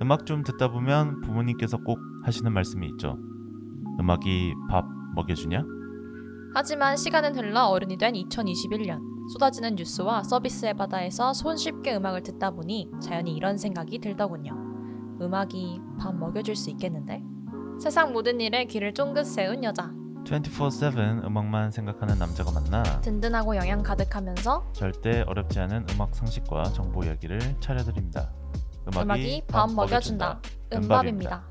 음악 좀 듣다 보면 부모님께서 꼭 하시는 말씀이 있죠. 음악이 밥 먹여주냐? 하지만 시간은 흘러 어른이 된 2021년 쏟아지는 뉴스와 서비스의 바다에서 손쉽게 음악을 듣다 보니 자연히 이런 생각이 들더군요. 음악이 밥 먹여줄 수 있겠는데? 세상 모든 일에 귀를 쫑긋 세운 여자. 24/7 음악만 생각하는 남자가 만나 든든하고 영양 가득하면서 절대 어렵지 않은 음악 상식과 정보 이야기를 차려드립니다. 음악이 밥 먹여준다. 음밥입니다.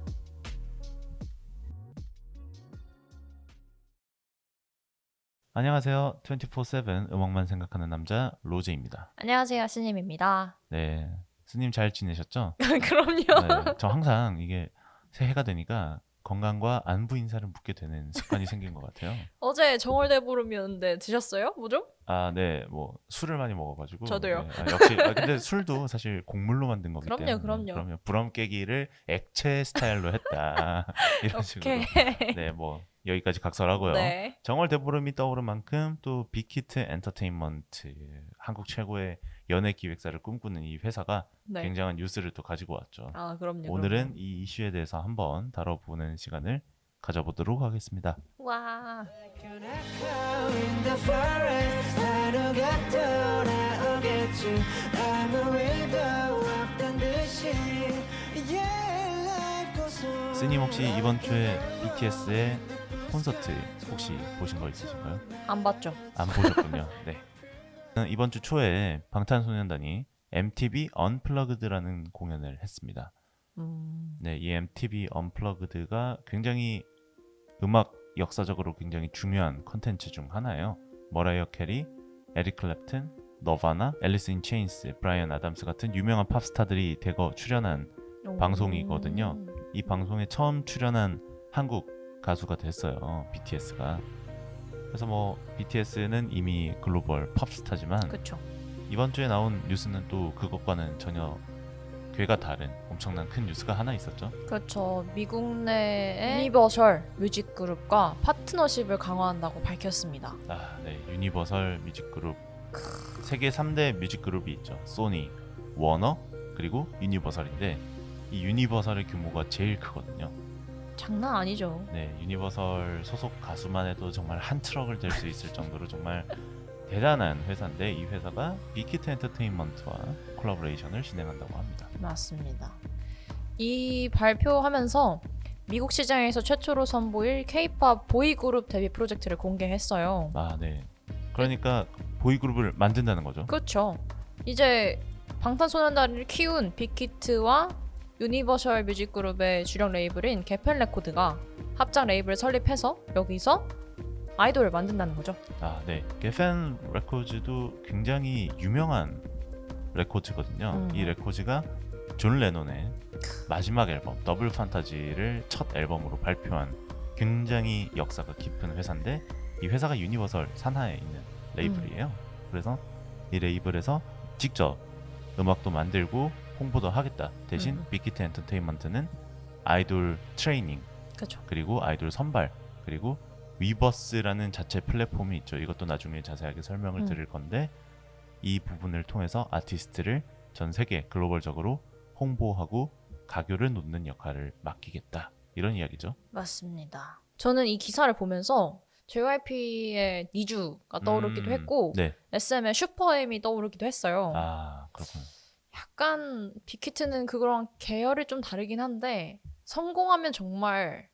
안녕하세요. 24/7 음악만 생각하는 남자 로제입니다. 안녕하세요, 스님입니다. 네, 스님 잘 지내셨죠? 그럼요. 네, 저 항상 이게 새해가 되니까 건강과 안부 인사를 묻게 되는 습관이 생긴 것 같아요. 어제 정월대보름이었는데 드셨어요? 뭐죠? 아, 네, 뭐 술을 많이 먹어가지고. 저도요. 네, 역시. 근데 술도 사실 곡물로 만든 거기 때문에. 그럼요. 부럼 깨기를 액체 스타일로 했다. 이런 식으로. 오케이. 네, 뭐 여기까지 각설하고요. 네. 정월 대보름이 떠오른 만큼 또 빅히트 엔터테인먼트, 한국 최고의 연예 기획사를 꿈꾸는 이 회사가 네. 굉장한 뉴스를 또 가지고 왔죠. 아, 그럼요. 오늘은 이 이슈에 대해서 한번 다뤄보는 시간을 가져보도록 하겠습니다. 와. 스님 혹시 이번 주에 BTS의 콘서트 혹시 보신 거 있으신가요? 안 봤죠? 안 보셨군요. 네. 이번 주 초에 방탄소년단이 MTV 언플러그드라는 공연을 했습니다. 네, 이 MTV 언플러그드가 굉장히 음악 역사적으로 굉장히 중요한 컨텐츠 중 하나예요. 머라이어 캐리, 에릭 클랩튼, 너바나, 앨리스 인 체인스, 브라이언 아담스 같은 유명한 팝스타들이 대거 출연한 방송이거든요. 이 방송에 처음 출연한 한국 가수가 됐어요. BTS가. 그래서 뭐 BTS는 이미 글로벌 팝스타지만 그쵸. 이번 주에 나온 뉴스는 또 그것과는 전혀 궤가 다른 엄청난 큰 뉴스가 하나 있었죠. 그렇죠. 미국 내의 유니버셜 뮤직 그룹과 파트너십을 강화한다고 밝혔습니다. 아, 네. 유니버설 뮤직그룹. 세계 3대 뮤직그룹이 있죠. 소니, 워너, 그리고 유니버설인데 이 유니버설의 규모가 제일 크거든요. 장난 아니죠. 네, 유니버설 소속 가수만 해도 정말 한 트럭을 댈 수 있을 정도로 정말 대단한 회사인데 이 회사가 빅히트 엔터테인먼트와 콜라보레이션을 진행한다고 합니다. 맞습니다. 이 발표하면서 미국 시장에서 최초로 선보일 K-팝 보이그룹 데뷔 프로젝트를 공개했어요. 아, 네. 그러니까 보이그룹을 만든다는 거죠. 그렇죠. 이제 방탄소년단을 키운 빅히트와 유니버셜 뮤직그룹의 주력 레이블인 개펜 레코드가 합작 레이블을 설립해서 여기서 아이돌을 만든다는 거죠. 아, 네. 게펜 레코드도 굉장히 유명한 레코드거든요. 이 레코드가 존 레논의 마지막 앨범 더블 판타지를 첫 앨범으로 발표한 굉장히 역사가 깊은 회사인데 이 회사가 유니버설 산하에 있는 레이블이에요. 그래서 이 레이블에서 직접 음악도 만들고 홍보도 하겠다. 대신 빅히트 엔터테인먼트는 아이돌 트레이닝, 그렇죠. 그리고 아이돌 선발, 그리고 위버스라는 자체 플랫폼이 있죠. 이것도 나중에 자세하게 설명을 드릴 건데 이 부분을 통해서 아티스트를 전 세계 글로벌적으로 홍보하고 가교를 놓는 역할을 맡기겠다. 이런 이야기죠. 맞습니다. 저는 이 기사를 보면서 JYP의 니주가 떠오르기도 했고 네. SM의 슈퍼엠이 떠오르기도 했어요. 아, 그렇군요. 약간 빅히트는 그거랑 계열이 좀 다르긴 한데 성공하면 정말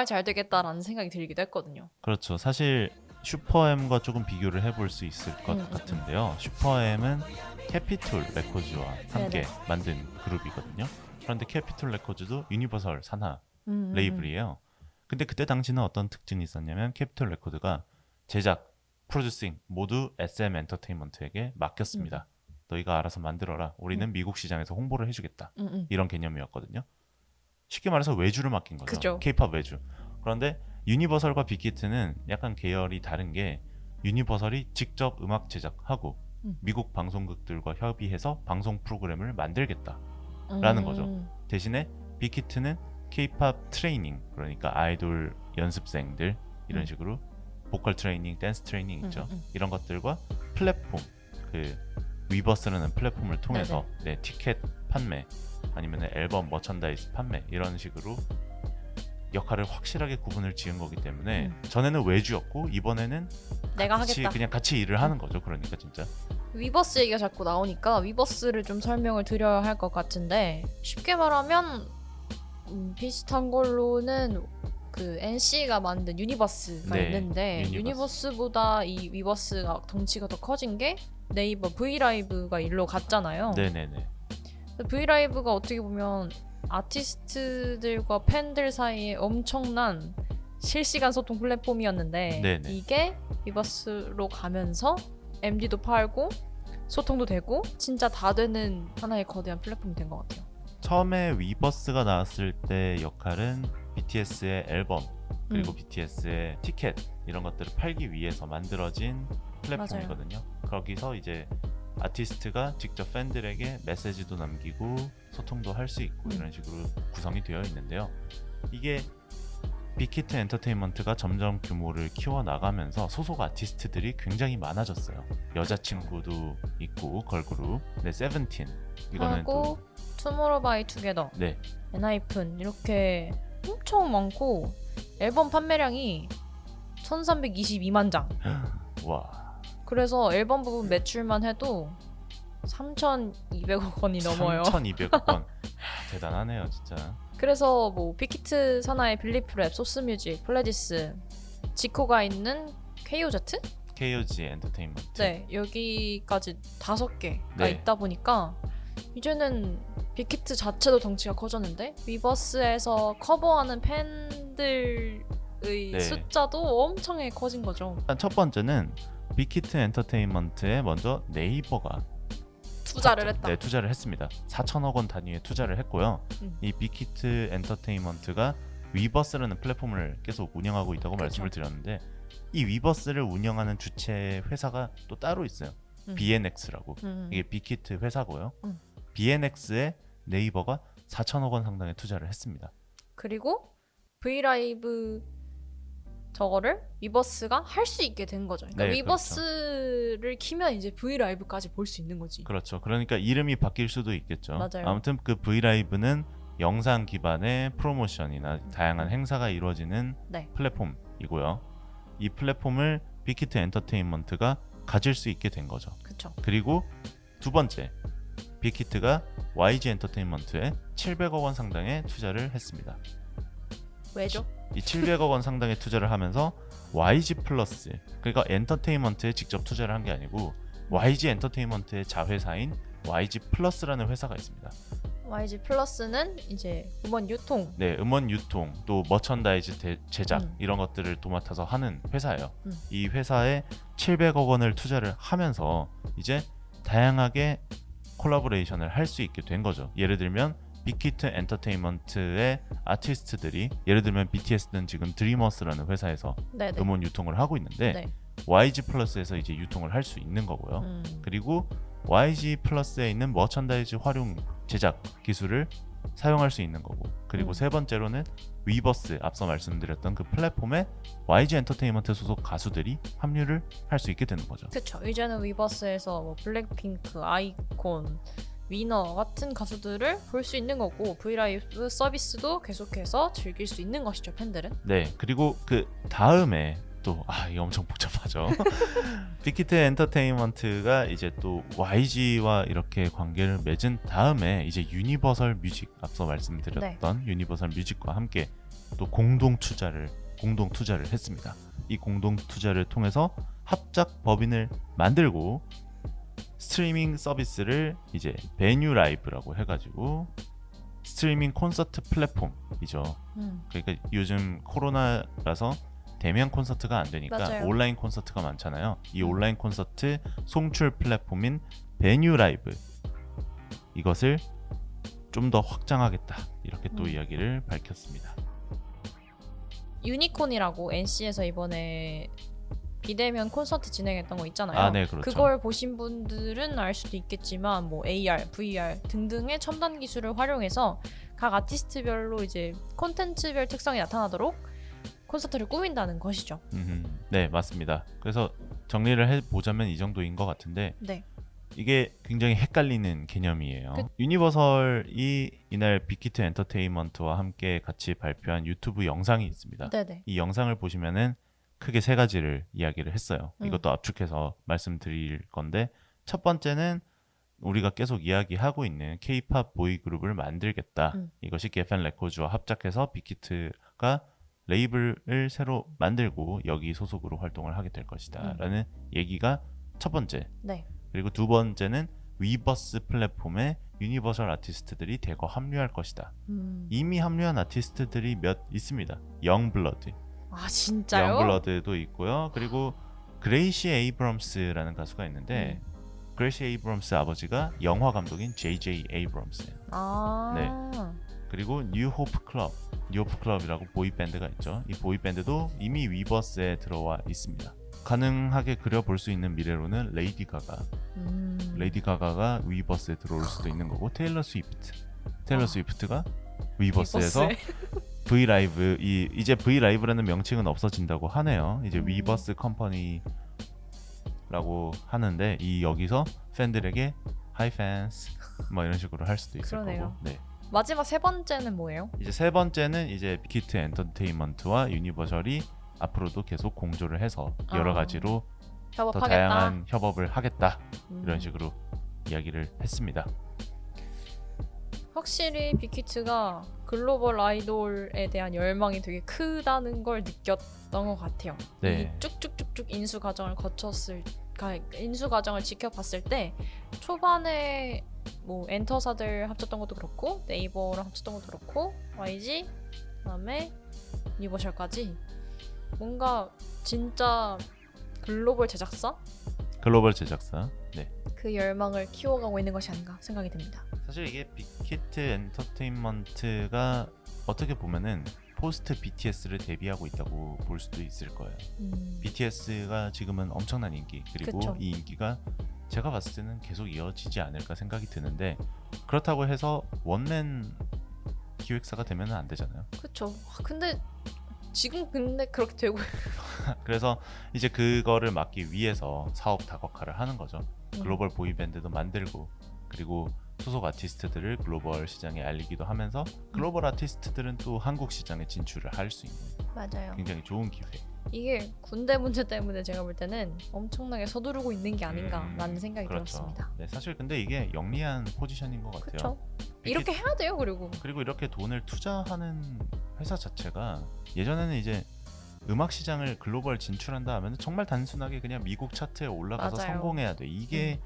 잘 되겠다라는 생각이 들기도 했거든요. 그렇죠. 사실 슈퍼엠과 조금 비교를 해볼 수 있을 것 같은데요. 슈퍼엠은 캐피톨 레코즈와 함께 만든 그룹이거든요. 그런데 캐피톨 레코즈도 유니버설 산하 레이블이에요. 근데 그때 당시는 어떤 특징이 있었냐면 캐피톨 레코드가 제작, 프로듀싱 모두 SM 엔터테인먼트에게 맡겼습니다. 너희가 알아서 만들어라. 우리는 미국 시장에서 홍보를 해주겠다. 이런 개념이었거든요. 쉽게 말해서 외주를 맡긴 거죠. 그죠. K-팝 외주. 그런데 유니버설과 빅히트는 약간 계열이 다른 게 유니버설이 직접 음악 제작하고 미국 방송국들과 협의해서 방송 프로그램을 만들겠다라는 거죠. 대신에 빅히트는 K-팝 트레이닝, 그러니까 아이돌 연습생들 이런 식으로 보컬 트레이닝, 댄스 트레이닝 있죠. 이런 것들과 플랫폼, 그 위버스라는 플랫폼을 통해서 네, 티켓 판매 아니면 앨범 머천다이즈 판매 이런 식으로 역할을 확실하게 구분을 지은 거기 때문에 전에는 외주였고 이번에는 내가 같이 하겠다. 그냥 같이 일을 하는 거죠. 그러니까 진짜 위버스 얘기가 자꾸 나오니까 위버스를 좀 설명을 드려야 할 것 같은데 쉽게 말하면 비슷한 걸로는 그 NC가 만든 유니버스가 네, 있는데 유니버스. 유니버스보다 이 위버스가 덩치가 더 커진 게 네이버 브이라이브가 일로 갔잖아요. 네네네. 브이라이브가 어떻게 보면 아티스트들과 팬들 사이에 엄청난 실시간 소통 플랫폼이었는데 네네. 이게 위버스로 가면서 MD도 팔고 소통도 되고 진짜 다 되는 하나의 거대한 플랫폼이 된 것 같아요. 처음에 위버스가 나왔을 때 역할은 BTS의 앨범 그리고 BTS의 티켓 이런 것들을 팔기 위해서 만들어진 플랫폼이거든요. 거기서 이제 아티스트가 직접 팬들에게 메시지도 남기고 소통도 할 수 있고 이런 식으로 구성이 되어 있는데요. 이게 빅히트 엔터테인먼트가 점점 규모를 키워나가면서 소속 아티스트들이 굉장히 많아졌어요. 여자친구도 있고 걸그룹, 네, 세븐틴 이거는 하고 투모로우바이투게더, 네, 엔하이픈 이렇게 엄청 많고 앨범 판매량이 1322만 장. 와 그래서 앨범 부분 매출만 해도 3,200억 원이 넘어요. 3,200억 원 대단하네요 진짜. 그래서 뭐 빅히트 산하의 빌리프랩, 소스뮤직, 플레디스, 지코가 있는 KOZ? KOG 엔터테인먼트. 네, 여기까지 5개가 네. 있다 보니까 이제는 빅히트 자체도 덩치가 커졌는데 위버스에서 커버하는 팬들의 네. 숫자도 엄청나게 커진 거죠. 일단 첫 번째는 빅히트 엔터테인먼트에 먼저 네이버가 투자를 했다. 네, 투자를 했습니다. 4천억 원 단위의 투자를 했고요. 음. 이 빅히트 엔터테인먼트가 위버스라는 플랫폼을 계속 운영하고 있다고 그렇죠. 말씀을 드렸는데 이 위버스를 운영하는 주체 회사가 또 따로 있어요. BNX라고. 이게 빅히트 회사고요. BNX에 네이버가 4천억 원 상당의 투자를 했습니다. 그리고 브이라이브 저거를 위버스가 할 수 있게 된 거죠. 그러니까 네, 위버스를 키면 이제 브이라이브까지 볼 수 있는 거지. 그렇죠. 그러니까 이름이 바뀔 수도 있겠죠. 맞아요. 아무튼 그 브이라이브는 영상 기반의 프로모션이나 다양한 행사가 이루어지는 네. 플랫폼이고요. 이 플랫폼을 빅히트 엔터테인먼트가 가질 수 있게 된 거죠. 그렇죠. 그리고 두 번째, 빅히트가 YG 엔터테인먼트에 700억 원 상당의 투자를 했습니다. 왜죠? 이 700억 원 상당의 투자를 하면서 YG 플러스, 그러니까 엔터테인먼트에 직접 투자를 한 게 아니고 YG 엔터테인먼트의 자회사인 YG 플러스라는 회사가 있습니다. YG 플러스는 이제 음원 유통. 네, 음원 유통, 또 머천다이즈 제작 이런 이런 것들을 도맡아서 하는 회사예요. 이 회사에 700억 원을 투자를 하면서 이제 다양하게 콜라보레이션을 할 수 있게 된 거죠. 예를 들면 빅히트 엔터테인먼트의 아티스트들이 예를 들면 BTS는 지금 드리머스라는 회사에서 네네. 음원 유통을 하고 있는데 네. YG 플러스에서 이제 유통을 할 수 있는 거고요. 그리고 YG 플러스에 있는 머천다이즈 활용 제작 기술을 사용할 수 있는 거고, 그리고 세 번째로는 위버스, 앞서 말씀드렸던 그 플랫폼에 YG 엔터테인먼트 소속 가수들이 합류를 할 수 있게 되는 거죠. 그렇죠. 이제는 위버스에서 뭐 블랙핑크, 아이콘, 위너 같은 가수들을 볼 수 있는 거고 브이라이브 서비스도 계속해서 즐길 수 있는 것이죠, 팬들은. 네, 그리고 그 다음에 또 이게 엄청 복잡하죠. 빅히트 엔터테인먼트가 이제 또 YG와 이렇게 관계를 맺은 다음에 이제 유니버설 뮤직, 앞서 말씀드렸던 유니버설 뮤직과 함께 또 공동 투자를 했습니다. 이 공동 투자를 통해서 합작 법인을 만들고 스트리밍 서비스를 이제 베뉴 라이브라고 해가지고 스트리밍 콘서트 플랫폼이죠. 그러니까 요즘 코로나라서 대면 콘서트가 안 되니까 맞아요. 온라인 콘서트가 많잖아요. 이 온라인 콘서트 송출 플랫폼인 베뉴 라이브, 이것을 좀 더 확장하겠다, 이렇게 또 이야기를 밝혔습니다. 유니콘이라고 NC에서 이번에 비대면 콘서트 진행했던 거 있잖아요. 네, 그렇죠. 그걸 보신 분들은 알 수도 있겠지만 뭐 AR, VR 등등의 첨단 기술을 활용해서 각 아티스트별로 이제 콘텐츠별 특성이 나타나도록 콘서트를 꾸민다는 것이죠. 네, 맞습니다. 그래서 정리를 해보자면 이 정도인 것 같은데 네. 이게 굉장히 헷갈리는 개념이에요. 유니버설이 이날 빅히트 엔터테인먼트와 함께 같이 발표한 유튜브 영상이 있습니다. 네네. 이 영상을 보시면은 크게 세 가지를 이야기를 했어요. 이것도 압축해서 말씀드릴 건데, 첫 번째는 우리가 계속 이야기하고 있는 K-팝 보이 그룹을 만들겠다. 이것이 게펜 레코즈와 합작해서 빅히트가 레이블을 새로 만들고 여기 소속으로 활동을 하게 될 것이다 라는 얘기가 첫 번째. 네. 그리고 두 번째는 위버스 플랫폼에 유니버설 아티스트들이 대거 합류할 것이다. 이미 합류한 아티스트들이 몇 있습니다. 영블러드. 아 진짜요? 영블러드도 있고요. 그리고 그레이시 에이브럼스라는 가수가 있는데 그레이시 에이브럼스 아버지가 영화 감독인 J.J. 에이브럼스예요. 아. 네. 그리고 뉴호프 클럽, 뉴호프 클럽이라고 보이 밴드가 있죠. 이 보이 밴드도 이미 위버스에 들어와 있습니다. 가능하게 그려볼 수 있는 미래로는 레이디 가가가 위버스에 들어올 수도 있는 거고, 테일러 스위프트가 위버스에서 V 라이브, 이제 V 라이브라는 명칭은 없어진다고 하네요. 이제 위버스 컴퍼니라고 하는데 이 여기서 팬들에게 하이 팬스 뭐 이런 식으로 할 수도 있을 그러네요. 거고. 네. 마지막 세 번째는 뭐예요? 이제 세 번째는 이제 빅히트 엔터테인먼트와 유니버설이 앞으로도 계속 공조를 해서 여러 가지로 더 협업하겠다. 다양한 협업을 하겠다 이런 식으로 이야기를 했습니다. 확실히 빅히트가 글로벌 아이돌에 대한 열망이 되게 크다는 걸 느꼈던 것 같아요. 네. 이 쭉쭉쭉쭉 인수 과정을 지켜봤을 때 초반에 뭐 엔터사들 합쳤던 것도 그렇고 네이버랑 합쳤던 것도 그렇고 YG 그다음에 유니버셜까지 뭔가 진짜 글로벌 제작사? 네. 그 열망을 키워가고 있는 것이 아닌가 생각이 듭니다. 사실 이게 빅히트 엔터테인먼트가 어떻게 보면은 포스트 BTS를 대비하고 있다고 볼 수도 있을 거예요. BTS가 지금은 엄청난 인기, 그리고 그쵸. 이 인기가 제가 봤을 때는 계속 이어지지 않을까 생각이 드는데, 그렇다고 해서 원맨 기획사가 되면 안 되잖아요. 그쵸. 근데 지금 근데 그렇게 되고 그래서 이제 그거를 막기 위해서 사업 다각화를 하는 거죠. 글로벌 보이밴드도 만들고, 그리고 소속 아티스트들을 글로벌 시장에 알리기도 하면서 글로벌 아티스트들은 또 한국 시장에 진출을 할 수 있는 맞아요. 굉장히 좋은 기회. 이게 군대 문제 때문에 제가 볼 때는 엄청나게 서두르고 있는 게 아닌가라는 생각이 그렇죠. 들었습니다. 네, 사실 근데 이게 영리한 포지션인 것 같아요. 그렇죠. 이렇게 해야 돼요. 그리고 이렇게 돈을 투자하는 회사 자체가, 예전에는 이제 음악 시장을 글로벌 진출한다 하면 정말 단순하게 그냥 미국 차트에 올라가서 맞아요. 성공해야 돼. 이게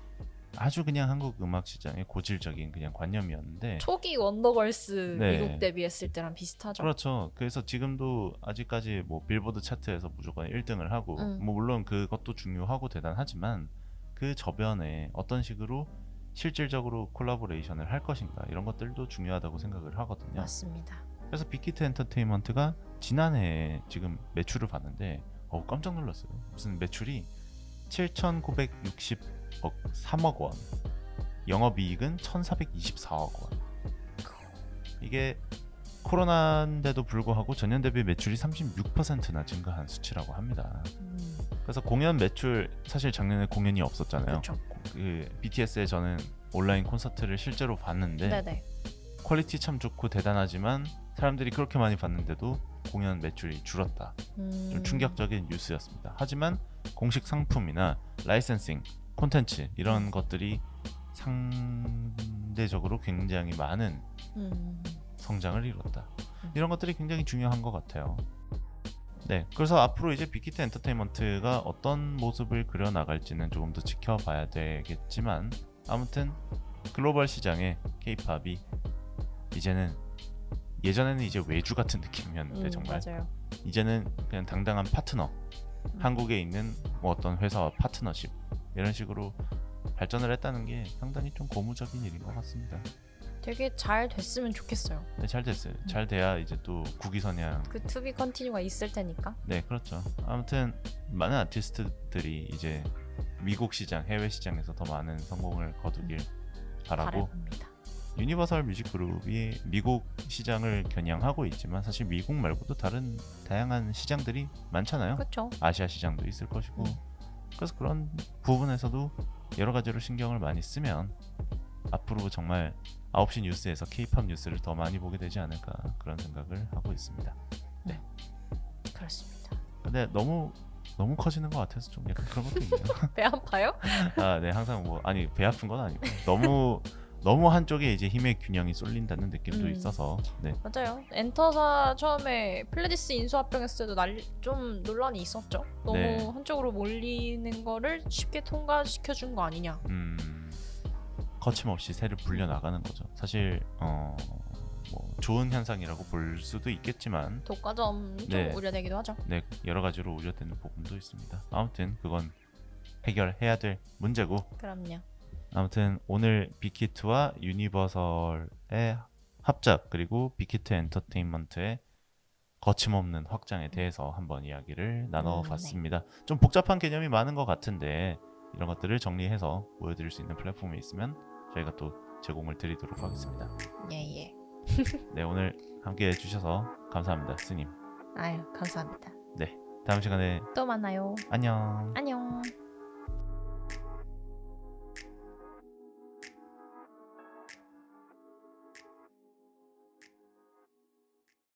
아주 그냥 한국 음악 시장의 고질적인 그냥 관념이었는데, 초기 원더걸스 네. 미국 데뷔했을 때랑 비슷하죠. 그렇죠. 그래서 지금도 아직까지 뭐 빌보드 차트에서 무조건 1등을 하고, 뭐 물론 그것도 중요하고 대단하지만 그 저변에 어떤 식으로 실질적으로 콜라보레이션을 할 것인가, 이런 것들도 중요하다고 생각을 하거든요. 맞습니다. 그래서 빅히트 엔터테인먼트가 지난해에 지금 매출을 봤는데 깜짝 놀랐어요. 무슨 매출이 7,960억 3억 원, 영업이익은 1,424억 원. 이게 코로나인데도 불구하고 전년 대비 매출이 36%나 증가한 수치라고 합니다. 그래서 공연 매출, 사실 작년에 공연이 없었잖아요. 그렇죠. 그 BTS의 저는 온라인 콘서트를 실제로 봤는데 네네. 퀄리티 참 좋고 대단하지만 사람들이 그렇게 많이 봤는데도 공연 매출이 줄었다. 좀 충격적인 뉴스였습니다. 하지만 공식 상품이나 라이센싱, 콘텐츠 이런 것들이 상대적으로 굉장히 많은 성장을 이뤘다. 이런 것들이 굉장히 중요한 것 같아요. 네, 그래서 앞으로 이제 빅히트 엔터테인먼트가 어떤 모습을 그려나갈지는 조금 더 지켜봐야 되겠지만, 아무튼 글로벌 시장에 K-팝이 이제는, 예전에는 이제 외주 같은 느낌이었는데 정말 맞아요. 이제는 그냥 당당한 파트너, 한국에 있는 뭐 어떤 회사와 파트너십 이런 식으로 발전을 했다는 게 상당히 좀 고무적인 일인 것 같습니다. 되게 잘 됐으면 좋겠어요. 네, 잘 됐어요. 잘 돼야 이제 또 국위선양. 그 투비 컨티뉴가 있을 테니까. 네, 그렇죠. 아무튼 많은 아티스트들이 이제 미국 시장, 해외 시장에서 더 많은 성공을 거두길 바라고, 바랍니다. 유니버설 뮤직 그룹이 미국 시장을 겨냥하고 있지만 사실 미국 말고도 다른 다양한 시장들이 많잖아요. 그렇죠. 아시아 시장도 있을 것이고, 그래서 그런 부분에서도 여러 가지로 신경을 많이 쓰면 앞으로 정말 9시 뉴스에서 K-팝 뉴스를 더 많이 보게 되지 않을까 그런 생각을 하고 있습니다. 네. 그렇습니다. 근데 너무 커지는 것 같아서 좀 약간 그런 것도 있네요. 배 아파요? 아, 네, 항상 뭐 아니 배 아픈 건 아니고 너무 한쪽에 이제 힘의 균형이 쏠린다는 느낌도 있어서 네. 맞아요. 엔터사 처음에 플레디스 인수합병했을 때도 좀 논란이 있었죠. 너무 네. 한쪽으로 몰리는 거를 쉽게 통과시켜 준 거 아니냐. 거침없이 새를 불려 나가는 거죠. 사실 뭐 좋은 현상이라고 볼 수도 있겠지만 독과점 좀 네. 우려되기도 하죠. 네, 여러 가지로 우려되는 부분도 있습니다. 아무튼 그건 해결해야 될 문제고. 그럼요. 아무튼 오늘 빅히트와 유니버설의 합작 그리고 빅히트 엔터테인먼트의 거침없는 확장에 대해서 한번 이야기를 나눠봤습니다. 좀 복잡한 개념이 많은 것 같은데 이런 것들을 정리해서 보여드릴 수 있는 플랫폼이 있으면 저희가 또 제공을 드리도록 하겠습니다. 예. 네, 오늘 함께 해주셔서 감사합니다, 스님. 아유, 감사합니다. 네, 다음 시간에 또 만나요. 안녕. 안녕.